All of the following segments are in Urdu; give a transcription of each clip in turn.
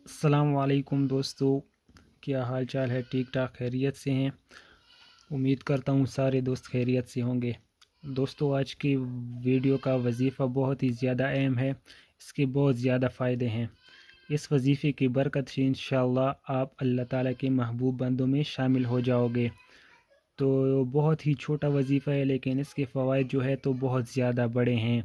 السلام علیکم دوستو، کیا حال چال ہے؟ ٹھیک ٹھاک خیریت سے ہیں؟ امید کرتا ہوں سارے دوست خیریت سے ہوں گے۔ دوستو، آج کی ویڈیو کا وظیفہ بہت ہی زیادہ اہم ہے، اس کے بہت زیادہ فائدے ہیں۔ اس وظیفے کی برکت سے انشاءاللہ آپ اللہ تعالیٰ کے محبوب بندوں میں شامل ہو جاؤ گے۔ تو بہت ہی چھوٹا وظیفہ ہے، لیکن اس کے فوائد جو ہے تو بہت زیادہ بڑے ہیں۔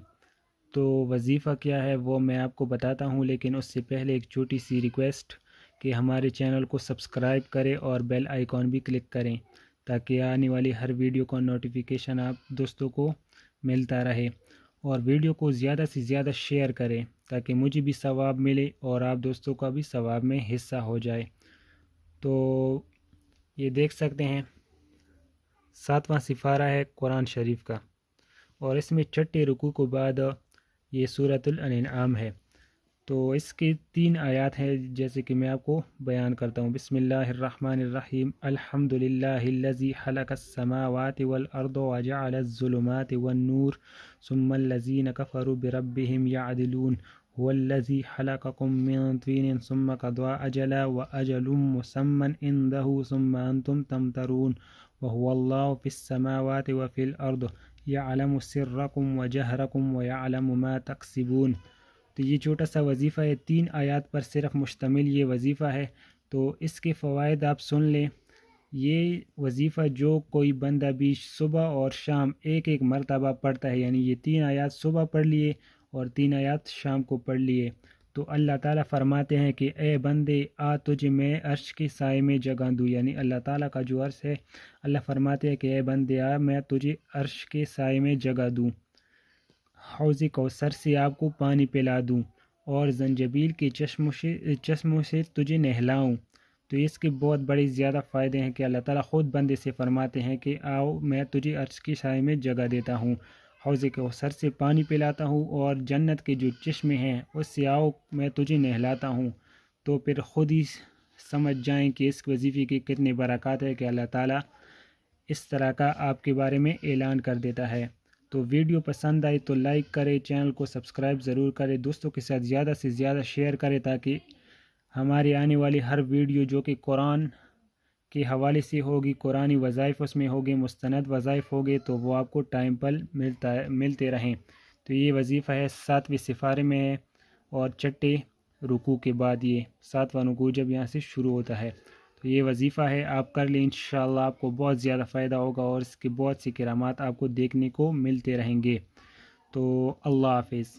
تو وظیفہ کیا ہے وہ میں آپ کو بتاتا ہوں، لیکن اس سے پہلے ایک چھوٹی سی ریکویسٹ کہ ہمارے چینل کو سبسکرائب کریں اور بیل آئیکن بھی کلک کریں تاکہ آنے والی ہر ویڈیو کا نوٹیفیکیشن آپ دوستوں کو ملتا رہے، اور ویڈیو کو زیادہ سے زیادہ شیئر کریں تاکہ مجھے بھی ثواب ملے اور آپ دوستوں کا بھی ثواب میں حصہ ہو جائے۔ تو یہ دیکھ سکتے ہیں 7واں سپارہ ہے قرآن شریف کا، اور اس میں چھٹے رکوع کے بعد یہ سورۃ الانعام ہے۔ تو اس کی 3 آیات ہیں، جیسے کہ میں آپ کو بیان کرتا ہوں۔ بسم اللہ الرحمن الرحیم، الحمد للہ الذی خلق السماوات والارض وجعل الظلمات والنور ثم الذین کفروا بربهم یعدلون هو الذی خلقکم من طین ثم قضى اجلا واجل مسمى عنده ثم انتم تمترون وهو اللہ فی السماوات وفی الارض یعلم سرکم وجہرکم ویعلم ما تکسبون۔ تو یہ چھوٹا سا وظیفہ ہے، 3 آیات پر صرف مشتمل یہ وظیفہ ہے۔ تو اس کے فوائد آپ سن لیں۔ یہ وظیفہ جو کوئی بندہ بھی صبح اور شام ایک ایک مرتبہ پڑھتا ہے، یعنی یہ 3 آیات صبح پڑھ لیے اور 3 آیات شام کو پڑھ لیے، تو اللہ تعالیٰ فرماتے ہیں کہ اے بندے آ تجھے میں عرش کے سائے میں جگہ دوں، یعنی اللہ تعالیٰ کا جو عرش ہے، اللہ فرماتے ہیں کہ اے بندے آ میں تجھے عرش کے سائے میں جگہ دوں، حوض کوثر سے آپ کو پانی پلا دوں، اور زنجبیل کے چشموں سے تجھے نہلاؤں۔ تو اس کے بہت بڑے زیادہ فائدے ہیں کہ اللہ تعالیٰ خود بندے سے فرماتے ہیں کہ آؤ میں تجھے عرش کی سائے میں جگہ دیتا ہوں، حوض کوثر سے پانی پلاتا ہوں، اور جنت کے جو چشمے ہیں اس سے آؤ میں تجھے نہلاتا ہوں۔ تو پھر خود ہی سمجھ جائیں کہ اس وظیفے کی کتنے برکات ہے کہ اللہ تعالیٰ اس طرح کا آپ کے بارے میں اعلان کر دیتا ہے۔ تو ویڈیو پسند آئی تو لائک کرے، چینل کو سبسکرائب ضرور کرے، دوستوں کے ساتھ زیادہ سے زیادہ شیئر کرے تاکہ ہماری آنے والی ہر ویڈیو جو کہ قرآن کے حوالے سے ہوگی، قرآنی وظائف اس میں ہوگے، مستند وظائف ہوگے، تو وہ آپ کو ٹائم پر ملتے رہیں۔ تو یہ وظیفہ ہے 7ویں سپارے میں ہے، اور چھٹے رکوع کے بعد یہ 7واں رکوع جب یہاں سے شروع ہوتا ہے، تو یہ وظیفہ ہے، آپ کر لیں، انشاءاللہ آپ کو بہت زیادہ فائدہ ہوگا اور اس کے بہت سی کرامات آپ کو دیکھنے کو ملتے رہیں گے۔ تو اللہ حافظ۔